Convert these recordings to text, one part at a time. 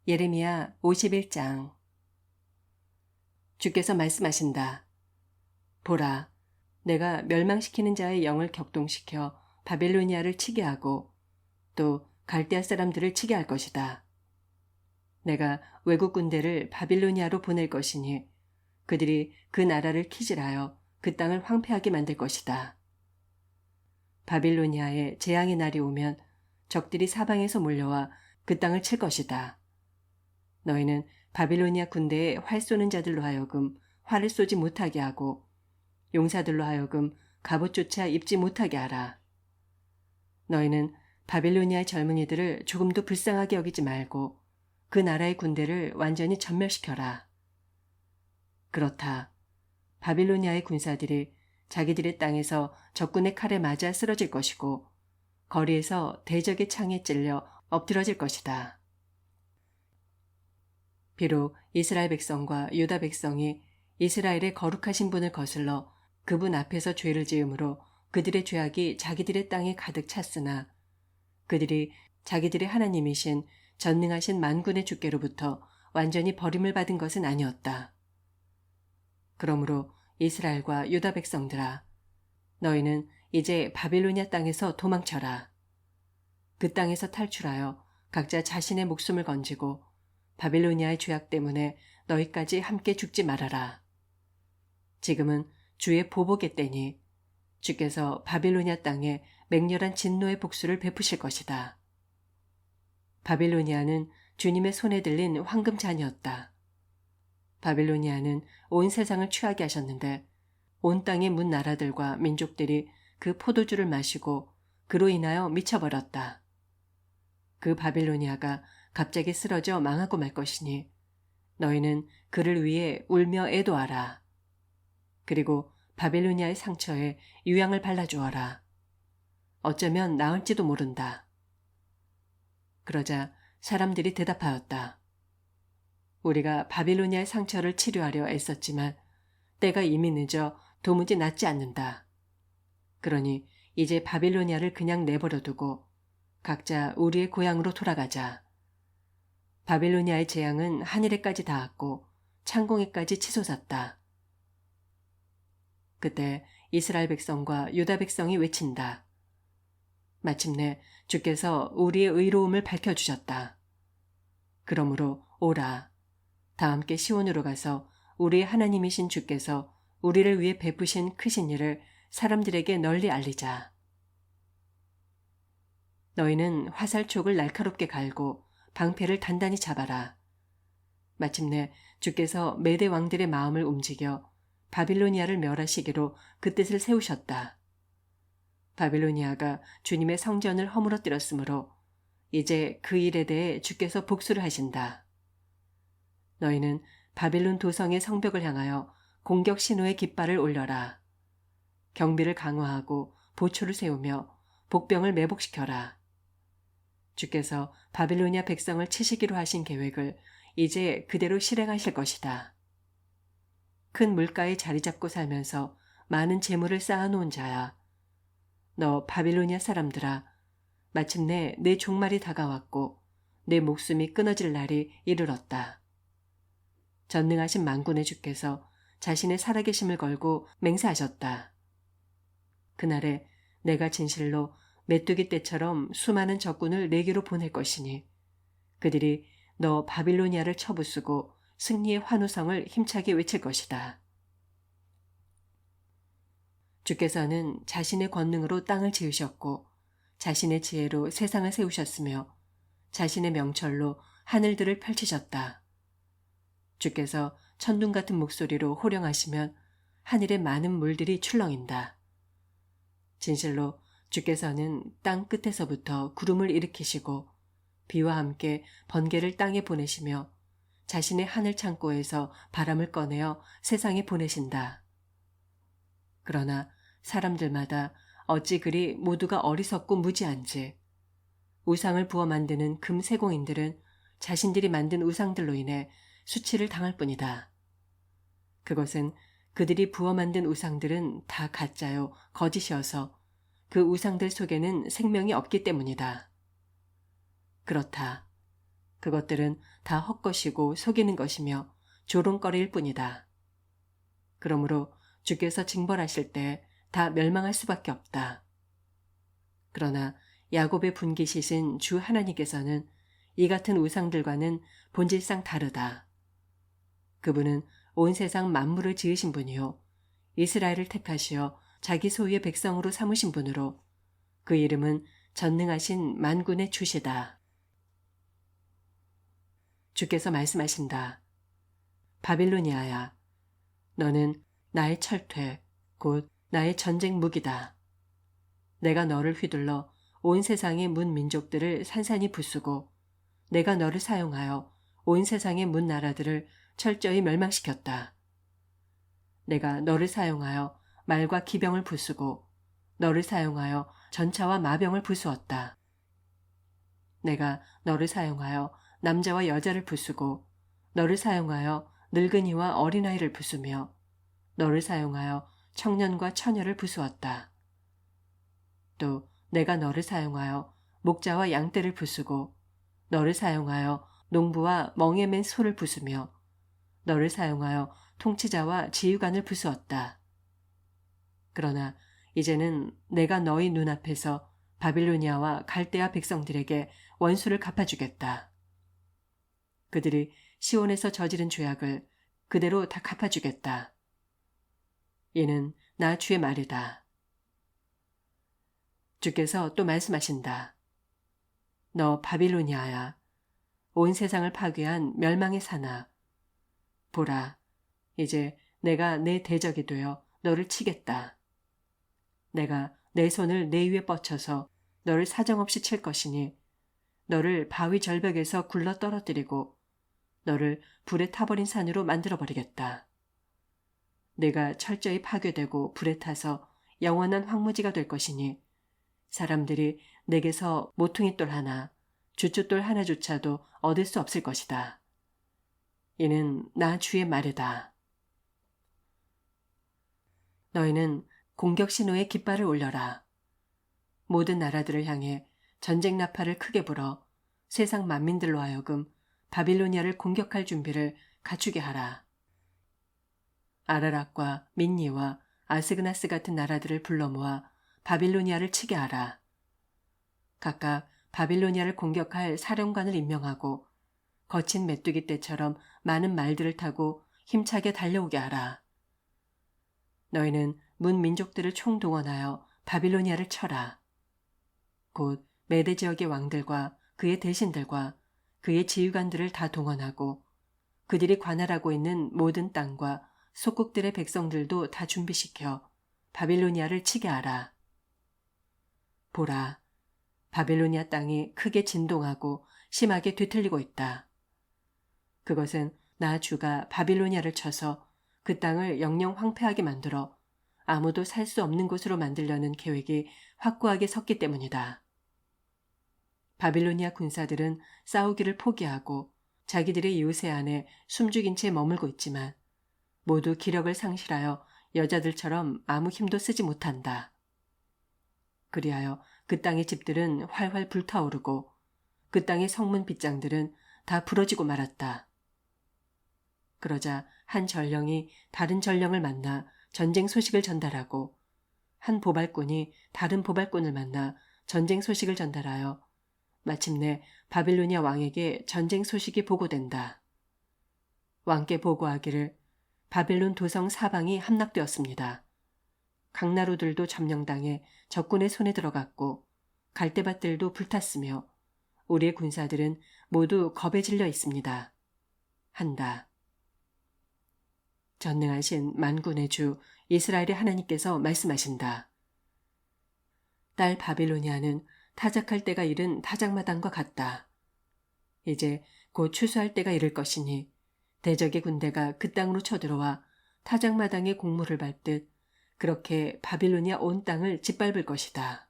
예레미야 51장. 주께서 말씀하신다. 보라, 내가 멸망시키는 자의 영을 격동시켜 바빌로니아를 치게 하고 또 갈대아 사람들을 치게 할 것이다. 내가 외국 군대를 바빌로니아로 보낼 것이니 그들이 그 나라를 키질하여 그 땅을 황폐하게 만들 것이다. 바빌로니아에 재앙의 날이 오면 적들이 사방에서 몰려와 그 땅을 칠 것이다. 너희는 바빌로니아 군대에 활 쏘는 자들로 하여금 활을 쏘지 못하게 하고 용사들로 하여금 갑옷조차 입지 못하게 하라. 너희는 바빌로니아의 젊은이들을 조금도 불쌍하게 여기지 말고 그 나라의 군대를 완전히 전멸시켜라. 그렇다. 바빌로니아의 군사들이 자기들의 땅에서 적군의 칼에 맞아 쓰러질 것이고 거리에서 대적의 창에 찔려 엎드러질 것이다. 비록 이스라엘 백성과 유다 백성이 이스라엘의 거룩하신 분을 거슬러 그분 앞에서 죄를 지음으로 그들의 죄악이 자기들의 땅에 가득 찼으나 그들이 자기들의 하나님이신 전능하신 만군의 주께로부터 완전히 버림을 받은 것은 아니었다. 그러므로 이스라엘과 유다 백성들아, 너희는 이제 바빌로니아 땅에서 도망쳐라. 그 땅에서 탈출하여 각자 자신의 목숨을 건지고 바빌로니아의 죄악 때문에 너희까지 함께 죽지 말아라. 지금은 주의 보복의 때니 주께서 바빌로니아 땅에 맹렬한 진노의 복수를 베푸실 것이다. 바빌로니아는 주님의 손에 들린 황금잔이었다. 바빌로니아는 온 세상을 취하게 하셨는데 온 땅의 문 나라들과 민족들이 그 포도주를 마시고 그로 인하여 미쳐버렸다. 그 바빌로니아가 갑자기 쓰러져 망하고 말 것이니 너희는 그를 위해 울며 애도하라. 그리고 바빌로니아의 상처에 유향을 발라주어라. 어쩌면 나을지도 모른다. 그러자 사람들이 대답하였다. 우리가 바빌로니아의 상처를 치료하려 애썼지만 때가 이미 늦어 도무지 낫지 않는다. 그러니 이제 바빌로니아를 그냥 내버려두고 각자 우리의 고향으로 돌아가자. 바빌로니아의 재앙은 하늘에까지 닿았고 창공에까지 치솟았다. 그때 이스라엘 백성과 유다 백성이 외친다. 마침내 주께서 우리의 의로움을 밝혀주셨다. 그러므로 오라. 다 함께 시온으로 가서 우리의 하나님이신 주께서 우리를 위해 베푸신 크신 일을 사람들에게 널리 알리자. 너희는 화살촉을 날카롭게 갈고 방패를 단단히 잡아라. 마침내 주께서 메대 왕들의 마음을 움직여 바빌로니아를 멸하시기로 그 뜻을 세우셨다. 바빌로니아가 주님의 성전을 허물어뜨렸으므로 이제 그 일에 대해 주께서 복수를 하신다. 너희는 바빌론 도성의 성벽을 향하여 공격 신호의 깃발을 올려라. 경비를 강화하고 보초를 세우며 복병을 매복시켜라. 주께서 바빌로니아 백성을 치시기로 하신 계획을 이제 그대로 실행하실 것이다. 큰 물가에 자리 잡고 살면서 많은 재물을 쌓아놓은 자야. 너 바빌로니아 사람들아, 마침내 내 종말이 다가왔고 내 목숨이 끊어질 날이 이르렀다. 전능하신 만군의 주께서 자신의 살아계심을 걸고 맹세하셨다. 그날에 내가 진실로 메뚜기 떼처럼 수많은 적군을 내게로 보낼 것이니 그들이 너 바빌로니아를 쳐부수고 승리의 환호성을 힘차게 외칠 것이다. 주께서는 자신의 권능으로 땅을 지으셨고 자신의 지혜로 세상을 세우셨으며 자신의 명철로 하늘들을 펼치셨다. 주께서 천둥 같은 목소리로 호령하시면 하늘의 많은 물들이 출렁인다. 진실로 주께서는 땅 끝에서부터 구름을 일으키시고 비와 함께 번개를 땅에 보내시며 자신의 하늘 창고에서 바람을 꺼내어 세상에 보내신다. 그러나 사람들마다 어찌 그리 모두가 어리석고 무지한지 우상을 부어 만드는 금세공인들은 자신들이 만든 우상들로 인해 수치를 당할 뿐이다. 그것은 그들이 부어 만든 우상들은 다 가짜요 거짓이어서 그 우상들 속에는 생명이 없기 때문이다. 그렇다. 그것들은 다 헛것이고 속이는 것이며 조롱거리일 뿐이다. 그러므로 주께서 징벌하실 때 다 멸망할 수밖에 없다. 그러나 야곱의 분깃이신 주 하나님께서는 이 같은 우상들과는 본질상 다르다. 그분은 온 세상 만물을 지으신 분이요 이스라엘을 택하시어 자기 소유의 백성으로 삼으신 분으로 그 이름은 전능하신 만군의 주시다. 주께서 말씀하신다. 바빌로니아야, 너는 나의 철퇴, 곧 나의 전쟁 무기다. 내가 너를 휘둘러 온 세상의 문 민족들을 산산이 부수고 내가 너를 사용하여 온 세상의 문 나라들을 철저히 멸망시켰다. 내가 너를 사용하여 말과 기병을 부수고 너를 사용하여 전차와 마병을 부수었다. 내가 너를 사용하여 남자와 여자를 부수고 너를 사용하여 늙은이와 어린아이를 부수며 너를 사용하여 청년과 처녀를 부수었다. 또 내가 너를 사용하여 목자와 양떼를 부수고 너를 사용하여 농부와 멍에 맨 소를 부수며 너를 사용하여 통치자와 지휘관을 부수었다. 그러나 이제는 내가 너희 눈앞에서 바빌로니아와 갈대아 백성들에게 원수를 갚아주겠다. 그들이 시온에서 저지른 죄악을 그대로 다 갚아주겠다. 이는 나 주의 말이다. 주께서 또 말씀하신다. 너 바빌로니아야, 온 세상을 파괴한 멸망의 산아. 보라, 이제 내가 내 대적이 되어 너를 치겠다. 내가 내 손을 내 위에 뻗쳐서 너를 사정없이 칠 것이니 너를 바위 절벽에서 굴러 떨어뜨리고 너를 불에 타버린 산으로 만들어버리겠다. 내가 철저히 파괴되고 불에 타서 영원한 황무지가 될 것이니 사람들이 내게서 모퉁이돌 하나, 주춧돌 하나조차도 얻을 수 없을 것이다. 이는 나 주의 말이다. 너희는 공격 신호의 깃발을 올려라. 모든 나라들을 향해 전쟁 나팔을 크게 불어 세상 만민들로 하여금 바빌로니아를 공격할 준비를 갖추게 하라. 아라락과 민니와 아스그나스 같은 나라들을 불러 모아 바빌로니아를 치게 하라. 각각 바빌로니아를 공격할 사령관을 임명하고 거친 메뚜기 떼처럼 많은 말들을 타고 힘차게 달려오게 하라. 너희는 문 민족들을 총동원하여 바빌로니아를 쳐라. 곧 메대 지역의 왕들과 그의 대신들과 그의 지휘관들을 다 동원하고 그들이 관할하고 있는 모든 땅과 속국들의 백성들도 다 준비시켜 바빌로니아를 치게 하라. 보라, 바빌로니아 땅이 크게 진동하고 심하게 뒤틀리고 있다. 그것은 나 주가 바빌로니아를 쳐서 그 땅을 영영 황폐하게 만들어 아무도 살 수 없는 곳으로 만들려는 계획이 확고하게 섰기 때문이다. 바빌로니아 군사들은 싸우기를 포기하고 자기들의 요새 안에 숨죽인 채 머물고 있지만 모두 기력을 상실하여 여자들처럼 아무 힘도 쓰지 못한다. 그리하여 그 땅의 집들은 활활 불타오르고 그 땅의 성문 빗장들은 다 부러지고 말았다. 그러자 한 전령이 다른 전령을 만나 전쟁 소식을 전달하고 한 보발꾼이 다른 보발꾼을 만나 전쟁 소식을 전달하여 마침내 바빌로니아 왕에게 전쟁 소식이 보고된다. 왕께 보고하기를 바빌론 도성 사방이 함락되었습니다. 강나루들도 점령당해 적군의 손에 들어갔고 갈대밭들도 불탔으며 우리의 군사들은 모두 겁에 질려 있습니다. 한다. 전능하신 만군의 주 이스라엘의 하나님께서 말씀하신다. 딸 바빌로니아는 타작할 때가 이른 타작마당과 같다. 이제 곧 추수할 때가 이를 것이니 대적의 군대가 그 땅으로 쳐들어와 타작마당의 곡물을 밟듯 그렇게 바빌로니아 온 땅을 짓밟을 것이다.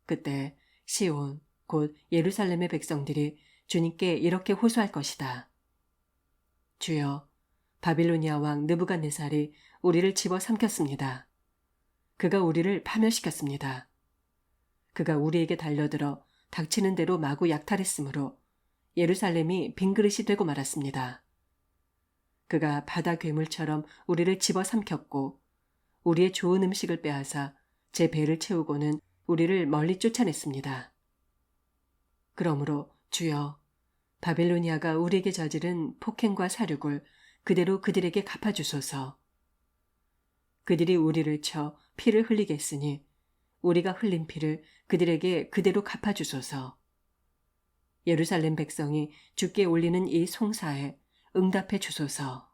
그때 시온, 곧 예루살렘의 백성들이 주님께 이렇게 호소할 것이다. 주여, 바빌로니아 왕 느부갓네살이 우리를 집어 삼켰습니다. 그가 우리를 파멸시켰습니다. 그가 우리에게 달려들어 닥치는 대로 마구 약탈했으므로 예루살렘이 빈그릇이 되고 말았습니다. 그가 바다 괴물처럼 우리를 집어삼켰고 우리의 좋은 음식을 빼앗아 제 배를 채우고는 우리를 멀리 쫓아냈습니다. 그러므로 주여, 바빌로니아가 우리에게 저지른 폭행과 사륙을 그대로 그들에게 갚아주소서. 그들이 우리를 쳐 피를 흘리게 했으니 우리가 흘린 피를 그들에게 그대로 갚아주소서. 예루살렘 백성이 주께 올리는 이 송사에 응답해 주소서.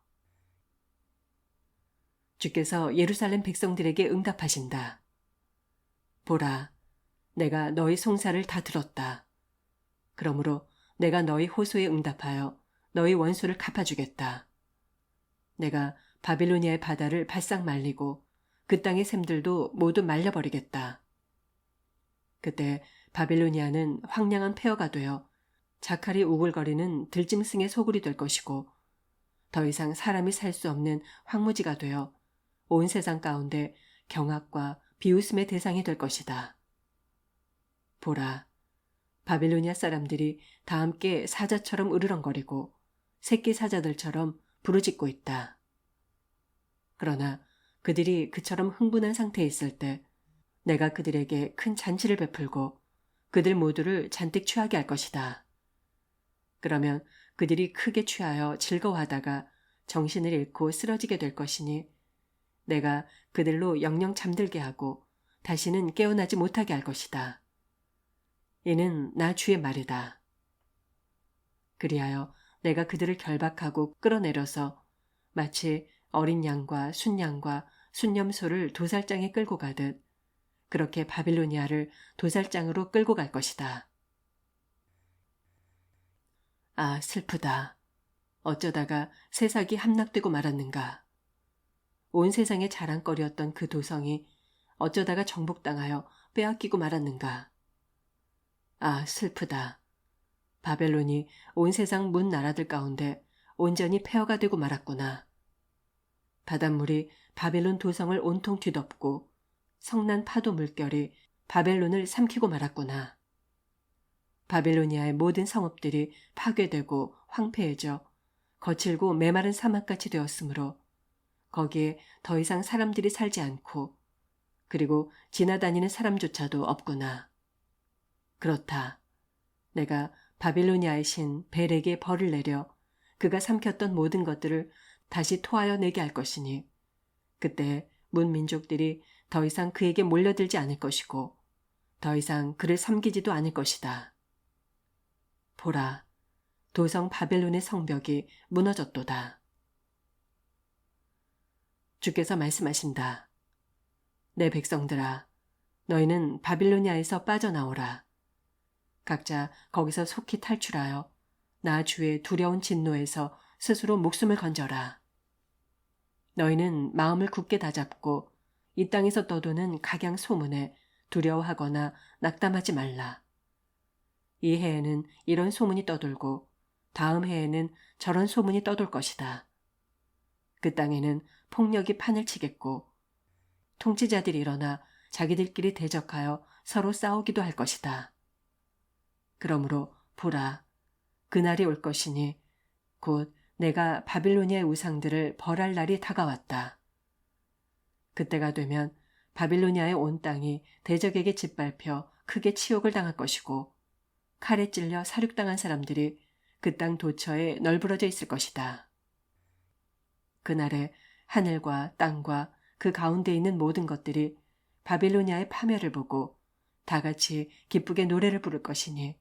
주께서 예루살렘 백성들에게 응답하신다. 보라, 내가 너희 송사를 다 들었다. 그러므로 내가 너희 호소에 응답하여 너희 원수를 갚아주겠다. 내가 바빌로니아의 바다를 바싹 말리고 그 땅의 샘들도 모두 말려버리겠다. 그때 바빌로니아는 황량한 폐허가 되어 자칼이 우글거리는 들짐승의 소굴이 될 것이고 더 이상 사람이 살 수 없는 황무지가 되어 온 세상 가운데 경악과 비웃음의 대상이 될 것이다. 보라, 바빌로니아 사람들이 다 함께 사자처럼 으르렁거리고 새끼 사자들처럼 부르짖고 있다. 그러나 그들이 그처럼 흥분한 상태에 있을 때 내가 그들에게 큰 잔치를 베풀고 그들 모두를 잔뜩 취하게 할 것이다. 그러면 그들이 크게 취하여 즐거워하다가 정신을 잃고 쓰러지게 될 것이니 내가 그들로 영영 잠들게 하고 다시는 깨어나지 못하게 할 것이다. 이는 나 주의 말이다. 그리하여 내가 그들을 결박하고 끌어내려서 마치 어린 양과 순양과 순념소를 도살장에 끌고 가듯 그렇게 바빌로니아를 도살장으로 끌고 갈 것이다. 아, 슬프다. 어쩌다가 새싹이 함락되고 말았는가. 온 세상의 자랑거리였던 그 도성이 어쩌다가 정복당하여 빼앗기고 말았는가. 아, 슬프다. 바벨론이 온 세상 문 나라들 가운데 온전히 폐허가 되고 말았구나. 바닷물이 바벨론 도성을 온통 뒤덮고 성난 파도 물결이 바벨론을 삼키고 말았구나. 바빌로니아의 모든 성읍들이 파괴되고 황폐해져 거칠고 메마른 사막같이 되었으므로 거기에 더 이상 사람들이 살지 않고 그리고 지나다니는 사람조차도 없구나. 그렇다. 내가 바빌로니아의 신 벨에게 벌을 내려 그가 삼켰던 모든 것들을 다시 토하여 내게 할 것이니 그때 문민족들이 더 이상 그에게 몰려들지 않을 것이고 더 이상 그를 섬기지도 않을 것이다. 보라, 도성 바벨론의 성벽이 무너졌도다. 주께서 말씀하신다. 내 백성들아, 너희는 바빌로니아에서 빠져나오라. 각자 거기서 속히 탈출하여 나 주의 두려운 진노에서 스스로 목숨을 건져라. 너희는 마음을 굳게 다잡고 이 땅에서 떠도는 각양 소문에 두려워하거나 낙담하지 말라. 이 해에는 이런 소문이 떠돌고 다음 해에는 저런 소문이 떠돌 것이다. 그 땅에는 폭력이 판을 치겠고 통치자들이 일어나 자기들끼리 대적하여 서로 싸우기도 할 것이다. 그러므로 보라, 그날이 올 것이니 곧 내가 바빌로니아의 우상들을 벌할 날이 다가왔다. 그때가 되면 바빌로니아의 온 땅이 대적에게 짓밟혀 크게 치욕을 당할 것이고 칼에 찔려 사륙당한 사람들이 그 땅 도처에 널브러져 있을 것이다. 그날에 하늘과 땅과 그 가운데 있는 모든 것들이 바빌로니아의 파멸을 보고 다 같이 기쁘게 노래를 부를 것이니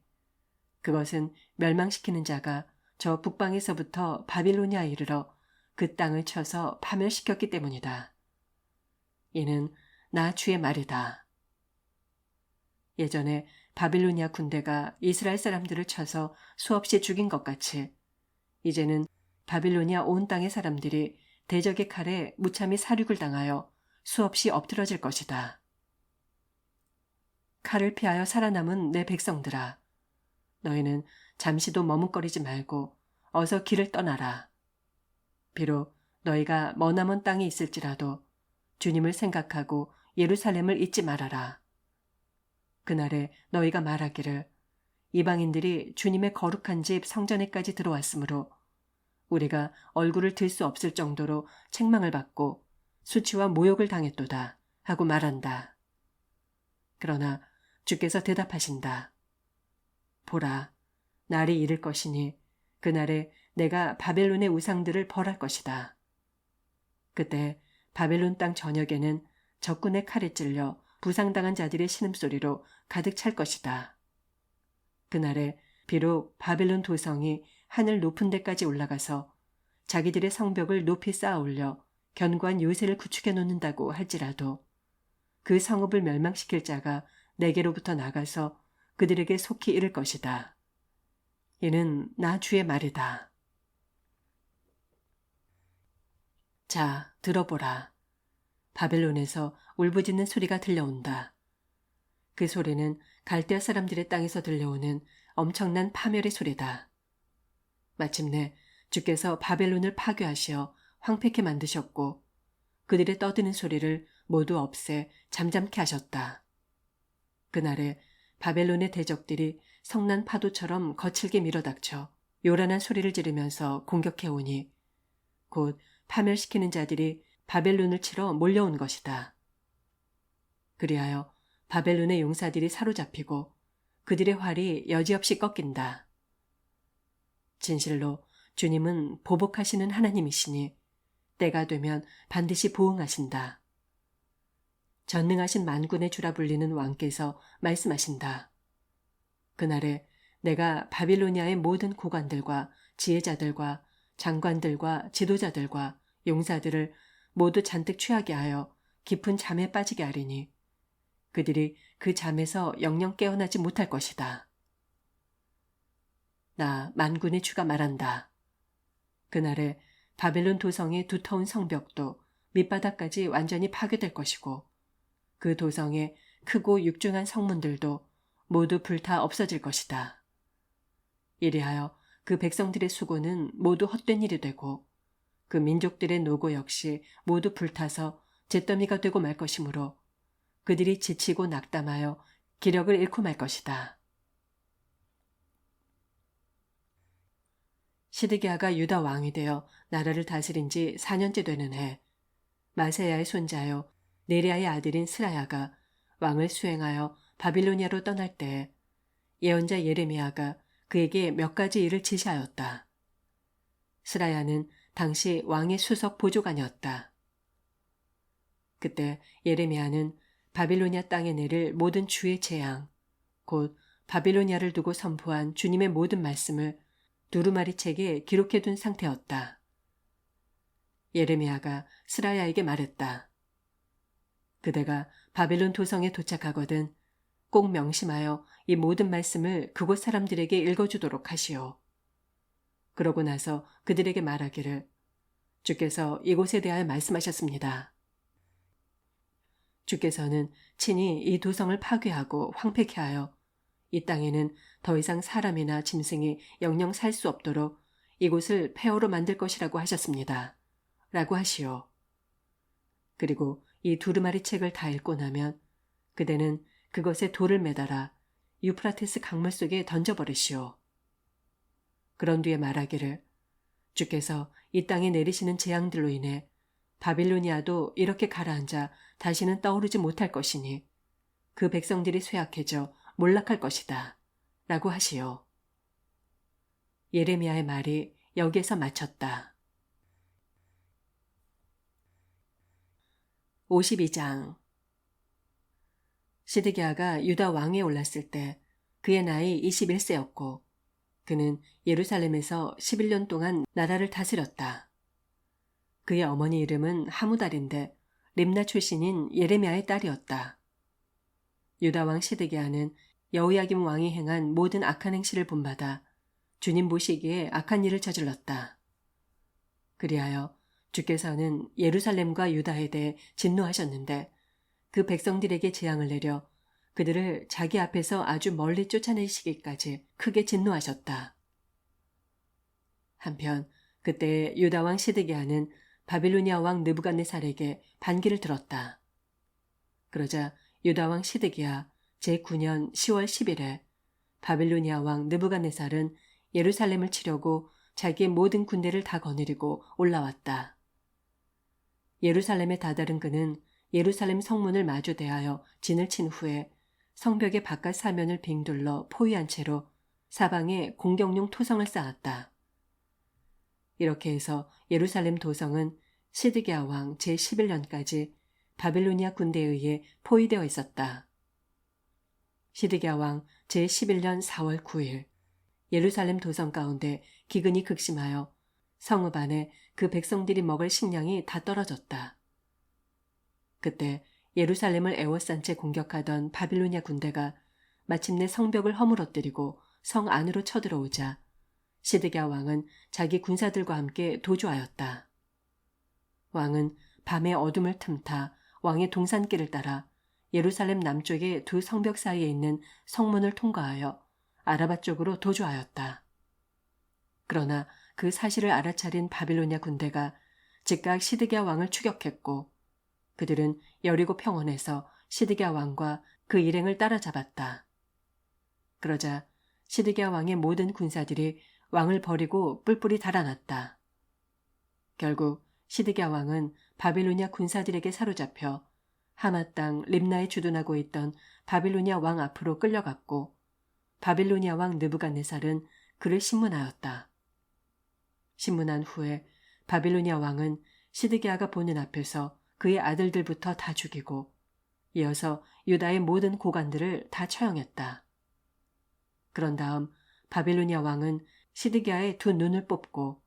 그것은 멸망시키는 자가 저 북방에서부터 바빌로니아에 이르러 그 땅을 쳐서 파멸시켰기 때문이다. 이는 나 주의 말이다. 예전에 바빌로니아 군대가 이스라엘 사람들을 쳐서 수없이 죽인 것 같이 이제는 바빌로니아 온 땅의 사람들이 대적의 칼에 무참히 사륙을 당하여 수없이 엎드러질 것이다. 칼을 피하여 살아남은 내 백성들아, 너희는 잠시도 머뭇거리지 말고 어서 길을 떠나라. 비록 너희가 머나먼 땅에 있을지라도 주님을 생각하고 예루살렘을 잊지 말아라. 그날에 너희가 말하기를 이방인들이 주님의 거룩한 집 성전에까지 들어왔으므로 우리가 얼굴을 들 수 없을 정도로 책망을 받고 수치와 모욕을 당했도다 하고 말한다. 그러나 주께서 대답하신다. 보라, 날이 이를 것이니 그날에 내가 바벨론의 우상들을 벌할 것이다. 그때 바벨론 땅 전역에는 적군의 칼에 찔려 부상당한 자들의 신음소리로 가득 찰 것이다. 그날에 비록 바벨론 도성이 하늘 높은 데까지 올라가서 자기들의 성벽을 높이 쌓아 올려 견고한 요새를 구축해 놓는다고 할지라도 그 성읍을 멸망시킬 자가 내게로부터 나가서 그들에게 속히 이를 것이다. 이는 나 주의 말이다. 자, 들어보라. 바벨론에서 울부짖는 소리가 들려온다. 그 소리는 갈대아 사람들의 땅에서 들려오는 엄청난 파멸의 소리다. 마침내 주께서 바벨론을 파괴하시어 황폐케 만드셨고 그들의 떠드는 소리를 모두 없애 잠잠케 하셨다. 그날에 바벨론의 대적들이 성난 파도처럼 거칠게 밀어닥쳐 요란한 소리를 지르면서 공격해오니 곧 파멸시키는 자들이 바벨론을 치러 몰려온 것이다. 그리하여 바벨론의 용사들이 사로잡히고 그들의 활이 여지없이 꺾인다. 진실로 주님은 보복하시는 하나님이시니 때가 되면 반드시 보응하신다. 전능하신 만군의 주라 불리는 왕께서 말씀하신다. 그날에 내가 바빌로니아의 모든 고관들과 지혜자들과 장관들과 지도자들과 용사들을 모두 잔뜩 취하게 하여 깊은 잠에 빠지게 하리니 그들이 그 잠에서 영영 깨어나지 못할 것이다. 나 만군의 주가 말한다. 그날에 바벨론 도성의 두터운 성벽도 밑바닥까지 완전히 파괴될 것이고 그 도성의 크고 육중한 성문들도 모두 불타 없어질 것이다. 이리하여 그 백성들의 수고는 모두 헛된 일이 되고 그 민족들의 노고 역시 모두 불타서 잿더미가 되고 말 것이므로 그들이 지치고 낙담하여 기력을 잃고 말 것이다. 시드기야가 유다 왕이 되어 나라를 다스린 지 4년째 되는 해 마세야의 손자여 네리아의 아들인 스라야가 왕을 수행하여 바빌로니아로 떠날 때 예언자 예레미야가 그에게 몇 가지 일을 지시하였다. 스라야는 당시 왕의 수석 보조관이었다. 그때 예레미야는 바빌로니아 땅에 내릴 모든 주의 재앙, 곧 바빌로니아를 두고 선포한 주님의 모든 말씀을 두루마리 책에 기록해둔 상태였다. 예레미야가 스라야에게 말했다. 그대가 바벨론 도성에 도착하거든 꼭 명심하여 이 모든 말씀을 그곳 사람들에게 읽어주도록 하시오. 그러고 나서 그들에게 말하기를 주께서 이곳에 대하여 말씀하셨습니다. 주께서는 친히 이 도성을 파괴하고 황폐케 하여 이 땅에는 더 이상 사람이나 짐승이 영영 살 수 없도록 이곳을 폐허로 만들 것이라고 하셨습니다. 라고 하시오. 그리고 이 두루마리 책을 다 읽고 나면 그대는 그것에 돌을 매달아 유프라테스 강물 속에 던져버리시오. 그런 뒤에 말하기를 주께서 이 땅에 내리시는 재앙들로 인해 바빌로니아도 이렇게 가라앉아 다시는 떠오르지 못할 것이니 그 백성들이 쇠약해져 몰락할 것이다. 라고 하시오. 예레미야의 말이 여기에서 마쳤다. 52장 시드기야가 유다 왕위에 올랐을 때 그의 나이 21세였고 그는 예루살렘에서 11년 동안 나라를 다스렸다. 그의 어머니 이름은 하무달인데 림나 출신인 예레미야의 딸이었다. 유다 왕 시드기야는 여호야김 왕이 행한 모든 악한 행실을 본받아 주님 보시기에 악한 일을 저질렀다. 그리하여 주께서는 예루살렘과 유다에 대해 진노하셨는데 그 백성들에게 재앙을 내려 그들을 자기 앞에서 아주 멀리 쫓아내시기까지 크게 진노하셨다. 한편 그때 유다 왕 시드기야는 바빌로니아 왕 느부갓네살에게 반기를 들었다. 그러자 유다 왕 시드기야 제9년 10월 10일에 바빌로니아 왕 느부갓네살은 예루살렘을 치려고 자기의 모든 군대를 다 거느리고 올라왔다. 예루살렘에 다다른 그는 예루살렘 성문을 마주 대하여 진을 친 후에 성벽의 바깥 사면을 빙둘러 포위한 채로 사방에 공격용 토성을 쌓았다. 이렇게 해서 예루살렘 도성은 시드기야 왕 제11년까지 바빌로니아 군대에 의해 포위되어 있었다. 시드기야 왕 제11년 4월 9일 예루살렘 도성 가운데 기근이 극심하여 성읍 안에 그 백성들이 먹을 식량이 다 떨어졌다. 그때 예루살렘을 에워싼 채 공격하던 바빌로니아 군대가 마침내 성벽을 허물어뜨리고 성 안으로 쳐들어오자 시드기야 왕은 자기 군사들과 함께 도주하였다. 왕은 밤의 어둠을 틈타 왕의 동산길을 따라 예루살렘 남쪽의 두 성벽 사이에 있는 성문을 통과하여 아라바 쪽으로 도주하였다. 그러나 그 사실을 알아차린 바빌로니아 군대가 즉각 시드기야 왕을 추격했고 그들은 여리고 평원에서 시드기야 왕과 그 일행을 따라잡았다. 그러자 시드기야 왕의 모든 군사들이 왕을 버리고 뿔뿔이 달아났다. 결국 시드기야 왕은 바빌로니아 군사들에게 사로잡혀 하마 땅 립나에 주둔하고 있던 바빌로니아 왕 앞으로 끌려갔고 바빌로니아 왕 느부갓네살은 그를 신문하였다. 신문한 후에 바빌로니아 왕은 시드기야가 보는 앞에서 그의 아들들부터 다 죽이고 이어서 유다의 모든 고관들을 다 처형했다. 그런 다음 바빌로니아 왕은 시드기야의 두 눈을 뽑고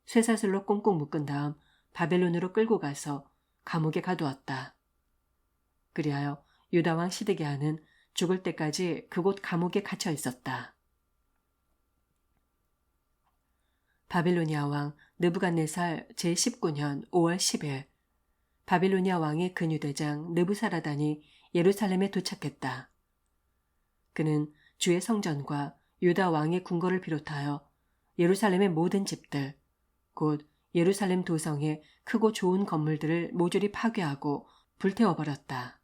쇠사슬로 꽁꽁 묶은 다음 바벨론으로 끌고 가서 감옥에 가두었다. 그리하여 유다 왕 시드기야는 죽을 때까지 그곳 감옥에 갇혀 있었다. 바빌로니아 왕 느부갓네살 제19년 5월 10일 바빌로니아 왕의 근유대장 느부사라단이 예루살렘에 도착했다. 그는 주의 성전과 유다 왕의 궁궐을 비롯하여 예루살렘의 모든 집들, 곧 예루살렘 도성의 크고 좋은 건물들을 모조리 파괴하고 불태워버렸다.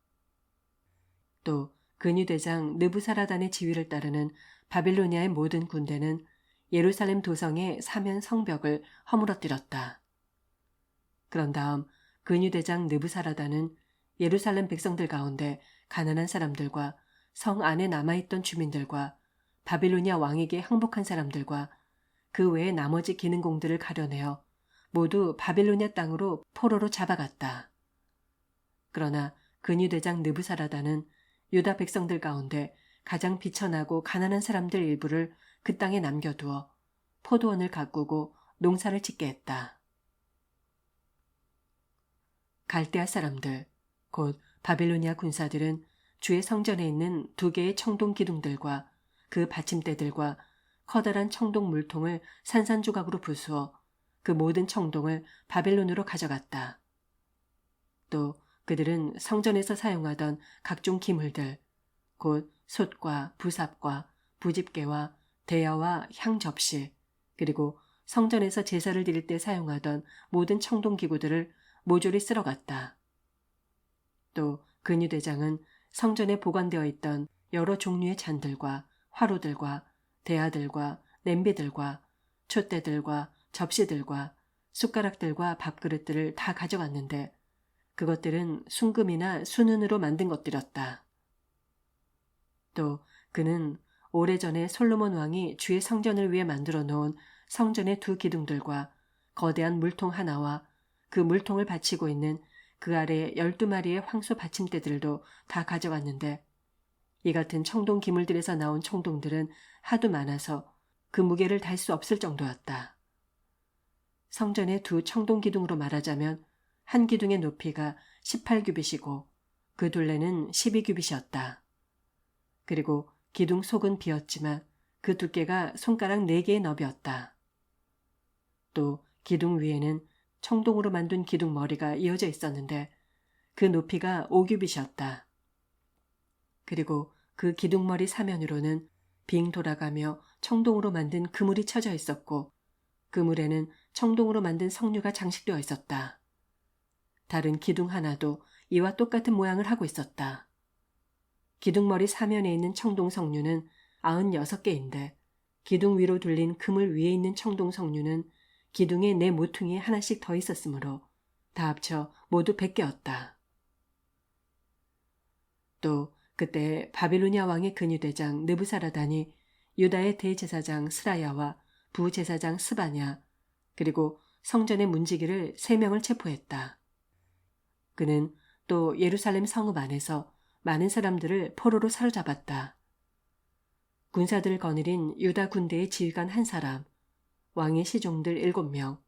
또 근유대장 느부사라단의 지휘를 따르는 바빌로니아의 모든 군대는 예루살렘 도성의 사면 성벽을 허물어뜨렸다. 그런 다음 근유대장 느부사라단은 예루살렘 백성들 가운데 가난한 사람들과 성 안에 남아있던 주민들과 바빌로니아 왕에게 항복한 사람들과 그 외의 나머지 기능공들을 가려내어 모두 바빌로니아 땅으로 포로로 잡아갔다. 그러나 근유대장 느부사라단은 유다 백성들 가운데 가장 비천하고 가난한 사람들 일부를 그 땅에 남겨두어 포도원을 가꾸고 농사를 짓게 했다. 갈대아 사람들, 곧 바빌로니아 군사들은 주의 성전에 있는 두 개의 청동 기둥들과 그 받침대들과 커다란 청동 물통을 산산조각으로 부수어 그 모든 청동을 바벨론으로 가져갔다. 또 그들은 성전에서 사용하던 각종 기물들, 곧 솥과 부삽과 부집개와 대야와 향 접시, 그리고 성전에서 제사를 드릴 때 사용하던 모든 청동기구들을 모조리 쓸어갔다. 또 근유대장은 성전에 보관되어 있던 여러 종류의 잔들과 화로들과 대야들과 냄비들과 촛대들과 접시들과 숟가락들과 밥그릇들을 다 가져갔는데 그것들은 순금이나 순은으로 만든 것들이었다. 또 그는 오래전에 솔로몬 왕이 주의 성전을 위해 만들어 놓은 성전의 두 기둥들과 거대한 물통 하나와 그 물통을 받치고 있는 그 아래 12마리의 황소 받침대들도 다 가져갔는데 이 같은 청동 기물들에서 나온 청동들은 하도 많아서 그 무게를 달 수 없을 정도였다. 성전의 두 청동 기둥으로 말하자면 한 기둥의 높이가 18규빗이고 그 둘레는 12규빗이었다. 그리고 기둥 속은 비었지만 그 두께가 손가락 4개의 너비였다. 또 기둥 위에는 청동으로 만든 기둥 머리가 이어져 있었는데 그 높이가 5규빗이었다. 그리고 그 기둥머리 사면으로는 빙 돌아가며 청동으로 만든 그물이 쳐져 있었고 그물에는 청동으로 만든 석류가 장식되어 있었다. 다른 기둥 하나도 이와 똑같은 모양을 하고 있었다. 기둥머리 사면에 있는 청동 석류는 96개인데 기둥 위로 둘린 그물 위에 있는 청동 석류는 기둥에 네 모퉁이에 하나씩 더 있었으므로 다 합쳐 모두 100개였다. 또 그때 바빌로니아 왕의 근위대장 느부사라단이 유다의 대제사장 스라야와 부제사장 스바냐 그리고 성전의 문지기를 3명을 체포했다. 그는 또 예루살렘 성읍 안에서 많은 사람들을 포로로 사로잡았다. 군사들을 거느린 유다 군대의 지휘관 1사람, 왕의 시종들 7명,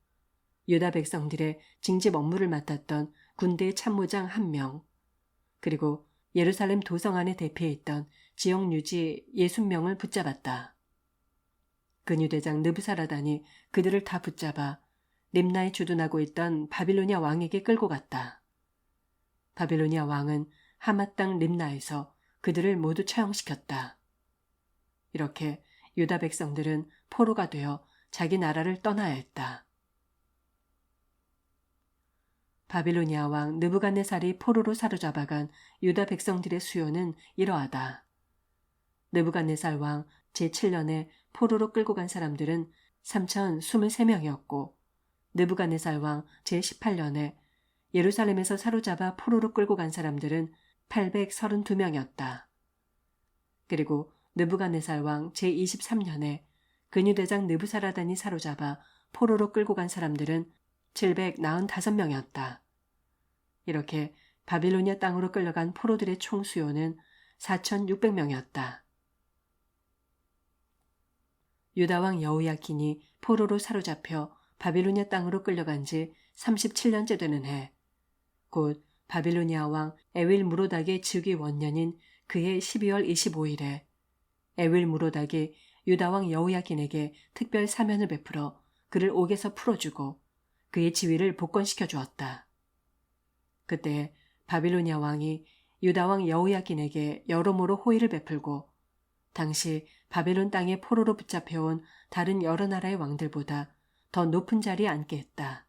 유다 백성들의 징집 업무를 맡았던 군대의 참모장 1명, 그리고 예루살렘 도성 안에 대피해있던 지역 유지 60명을 붙잡았다. 근위대장 느부사라단이 그들을 다 붙잡아 림나에 주둔하고 있던 바빌로니아 왕에게 끌고 갔다. 바빌로니아 왕은 하맛 땅 림나에서 그들을 모두 처형시켰다. 이렇게 유다 백성들은 포로가 되어 자기 나라를 떠나야 했다. 바빌로니아 왕 느부갓네살이 포로로 사로잡아간 유다 백성들의 수요는 이러하다. 느부갓네살 왕 제7년에 포로로 끌고 간 사람들은 3,023명이었고 느부갓네살 왕 제18년에 예루살렘에서 사로잡아 포로로 끌고 간 사람들은 832명이었다. 그리고 느부갓네살 왕 제23년에 근위대장 느부사라단이 사로잡아 포로로 끌고 간 사람들은 745명이었다. 이렇게 바빌로니아 땅으로 끌려간 포로들의 총 수요는 4,600명이었다. 유다왕 여호야킨이 포로로 사로잡혀 바빌로니아 땅으로 끌려간 지 37년째 되는 해, 곧 바빌로니아 왕 에윌 무로닥의 즉위 원년인 그해 12월 25일에 에윌 무로닥이 유다왕 여호야킨에게 특별 사면을 베풀어 그를 옥에서 풀어주고 그의 지위를 복권시켜 주었다. 그때 바빌로니아 왕이 유다왕 여호야킨에게 여러모로 호의를 베풀고 당시 바벨론 땅에 포로로 붙잡혀온 다른 여러 나라의 왕들보다 더 높은 자리에 앉게 했다.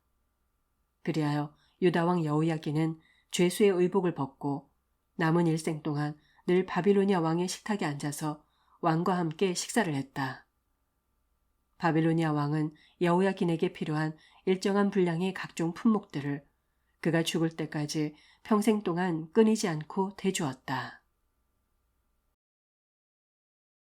그리하여 유다왕 여호야킨은 죄수의 의복을 벗고 남은 일생 동안 늘 바빌로니아 왕의 식탁에 앉아서 왕과 함께 식사를 했다. 바빌로니아 왕은 여호야킨에게 필요한 일정한 분량의 각종 품목들을 그가 죽을 때까지 평생 동안 끊이지 않고 대주었다.